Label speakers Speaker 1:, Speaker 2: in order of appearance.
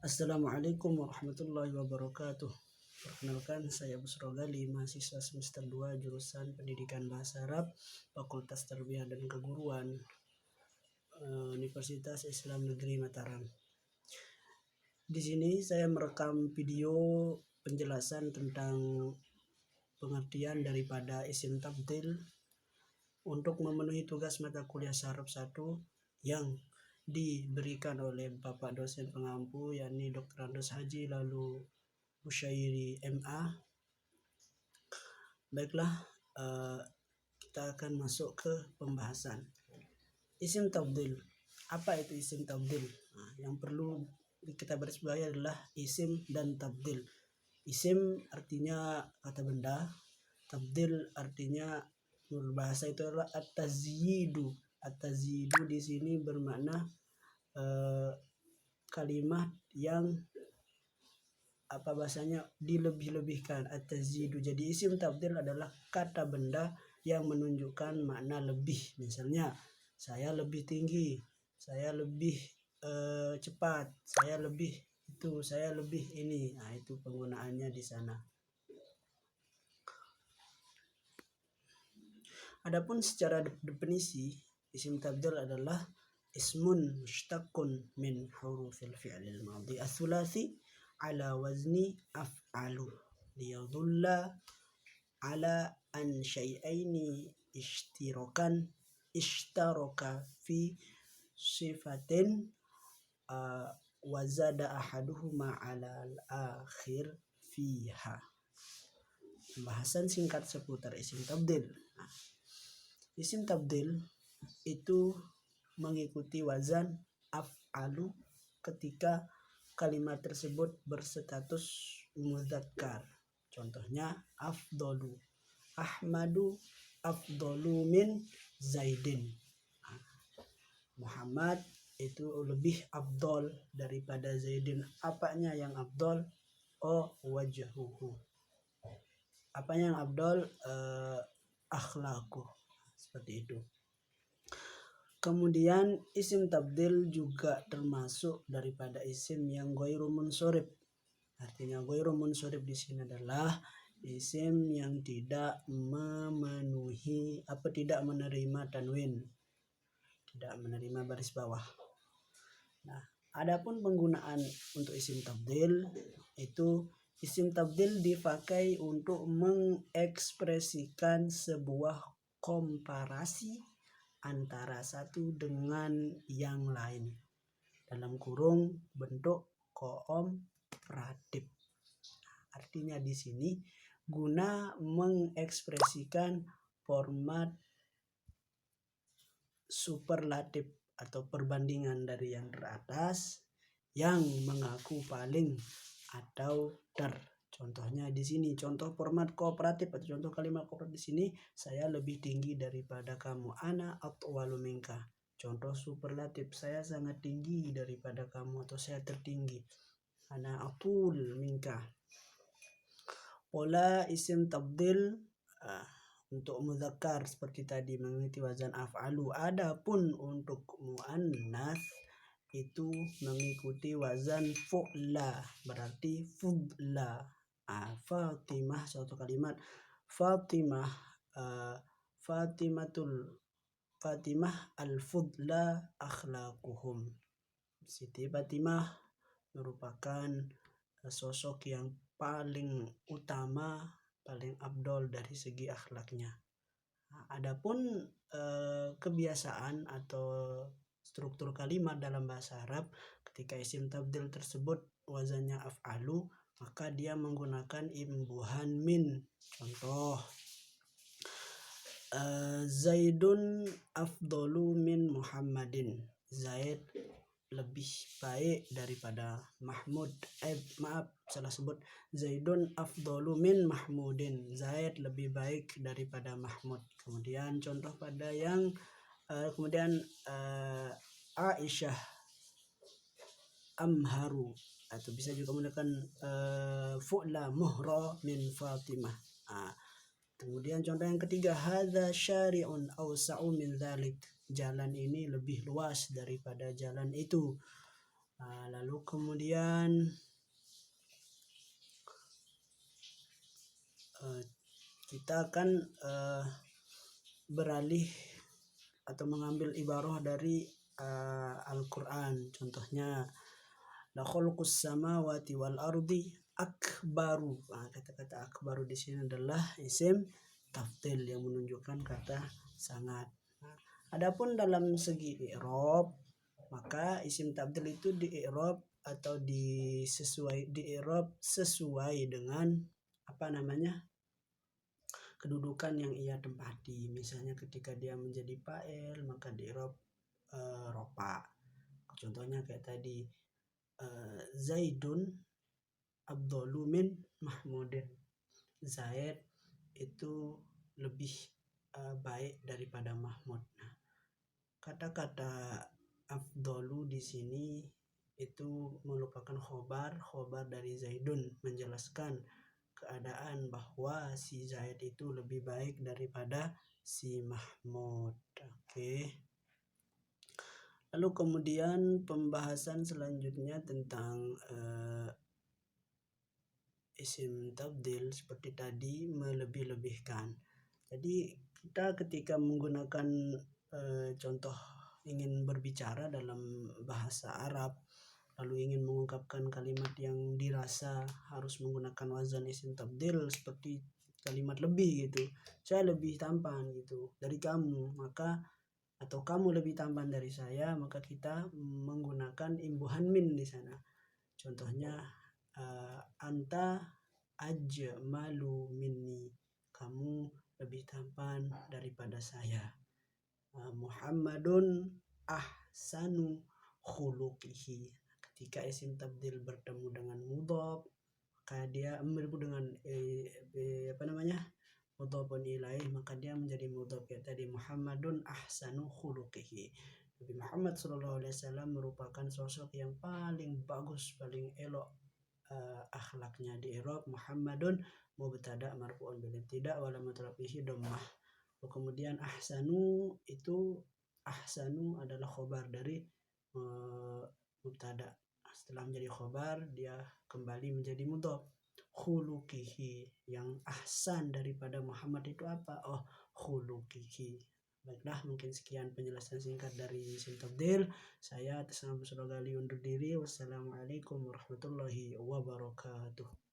Speaker 1: Assalamualaikum warahmatullahi wabarakatuh. Perkenalkan, saya Busro Gali, mahasiswa semester 2 jurusan Pendidikan Bahasa Arab, Fakultas Tarbiyah dan Keguruan, Universitas Islam Negeri Mataram. Di sini saya merekam video penjelasan tentang pengertian daripada isim tabdil untuk memenuhi tugas mata kuliah Saraf 1 yang diberikan oleh Bapak dosen pengampu, yakni Dr. Andos Haji lalu Busyairi MA. Baiklah, kita akan masuk ke pembahasan. Isim tabdil. Apa itu isim tabdil? Yang perlu kita garisbawahi adalah isim dan tabdil. Isim artinya kata benda, tabdil artinya menurut bahasa itu adalah at-tazyidu. At-tazyidu di sini bermakna kalimat yang dilebih-lebihkan, at-tazyidu. Jadi isim tabdil adalah kata benda yang menunjukkan makna lebih. Misalnya, saya lebih tinggi, saya lebih cepat, saya lebih itu, saya lebih ini. Nah, itu penggunaannya di sana. Adapun secara definisi, isim tabdil adalah ismun mushtaqun min hurufil fi'lil madhi as-sulasi ala wazni af'alu liyadhulla ala an syai'aini ishtaraka fi sifatin wa zada ahaduhuma ala al-akhir fiha. Pembahasan singkat seputar isim tabdil. Isim tabdil itu mengikuti wazan af'alu ketika kalimat tersebut berstatus mudzakkar. Contohnya afdalu, Ahmadu afdalu min Zaidin. Muhammad itu lebih afdal daripada Zaidin. Apanya yang afdal? Wajhuhu. Apanya yang afdal? Akhlaku. Seperti itu. Kemudian isim tabdil juga termasuk daripada isim yang ghairu munsorib. Artinya ghairu munsorib di sini adalah isim yang tidak menerima tanwin, tidak menerima baris bawah. Nah, adapun penggunaan untuk isim tabdil itu, isim tabdil dipakai untuk mengekspresikan sebuah komparasi antara satu dengan yang lain dalam kurung bentuk kooperatif. Artinya di sini guna mengekspresikan format superlatif atau perbandingan dari yang teratas yang mengaku paling atau ter. Contohnya di sini, contoh format kooperatif atau contoh kalimat kooperatif di sini, saya lebih tinggi daripada kamu. Ana atwalu minka. Contoh superlatif, saya sangat tinggi daripada kamu atau saya tertinggi. Ana atul minka. Pola isim tabdil untuk mudzakkar seperti tadi mengikuti wazan af'alu. Adapun untuk muannas itu mengikuti wazan fu'la, berarti fudla. Fatimah, suatu kalimat Fatimah al-fudla akhlaquhum. Siti Fatimah merupakan sosok yang paling utama, paling afdol dari segi akhlaknya. Adapun kebiasaan atau struktur kalimat dalam bahasa Arab, ketika isim tabdil tersebut wazannya af'alu, maka dia menggunakan imbuhan min. Contoh, Zaidun afdalu min Muhammadin. Zaid lebih baik daripada Mahmud. Zaidun afdalu min Mahmudin. Zaid lebih baik daripada Mahmud. Kemudian contoh pada yang Aisyah amharu, atau bisa juga menggunakan fu'la muhra min Fatimah. Kemudian contoh yang ketiga, hadza syari'un awsa'u min dzalik. Jalan ini lebih luas daripada jalan itu. Lalu kemudian kita akan beralih atau mengambil ibarah dari Al-Quran. Contohnya, la khalqus samawati wal ardi akbaru. Kata-kata akbaru di sini adalah isim tafdil yang menunjukkan kata sangat. Adapun dalam segi i'rab, maka isim tafdil itu di i'rab atau di i'rab sesuai dengan kedudukan yang ia tempati. Misalnya ketika dia menjadi fa'il maka di i'rab rofa. Contohnya kayak tadi, Zaidun afdalu min Mahmudin. Zaid itu lebih baik daripada Mahmud. Nah, kata-kata afdalu di sini itu merupakan khobar dari Zaidun, menjelaskan keadaan bahwa si Zaid itu lebih baik daripada si Mahmud. Oke. Lalu kemudian pembahasan selanjutnya tentang isim tabdil seperti tadi, melebih-lebihkan. Jadi kita ketika menggunakan contoh ingin berbicara dalam bahasa Arab, lalu ingin mengungkapkan kalimat yang dirasa harus menggunakan wazan isim tabdil seperti kalimat lebih gitu, saya lebih tampan gitu dari kamu, maka atau kamu lebih tampan dari saya, maka kita menggunakan imbuhan min di sana. Contohnya, anta ajmalu minni, kamu lebih tampan daripada saya. Muhammadun ahsanu khuluqihi. Ketika isim tabdil bertemu dengan mudhaf, maka dia bertemu dengan mudhafun ilaih, maka dia menjadi mudhaf. Ya tadi, Muhammadun ahsanu khuluqihi. Nabi Muhammad SAW merupakan sosok yang paling bagus, paling elok akhlaknya. Di i'rab Muhammadun mubtada marfu'un bil ibtida wa lam rafihi dhammah. Kemudian ahsanu adalah khobar dari mubtada. Setelah menjadi khobar, dia kembali menjadi mudhaf. Khuluqihi, yang ahsan daripada Muhammad itu apa? Oh, khuluqihi. Baiklah, mungkin sekian penjelasan singkat dari isim tabdil. Saya atas nama Surah Gali undur diri. Wassalamualaikum warahmatullahi wabarakatuh.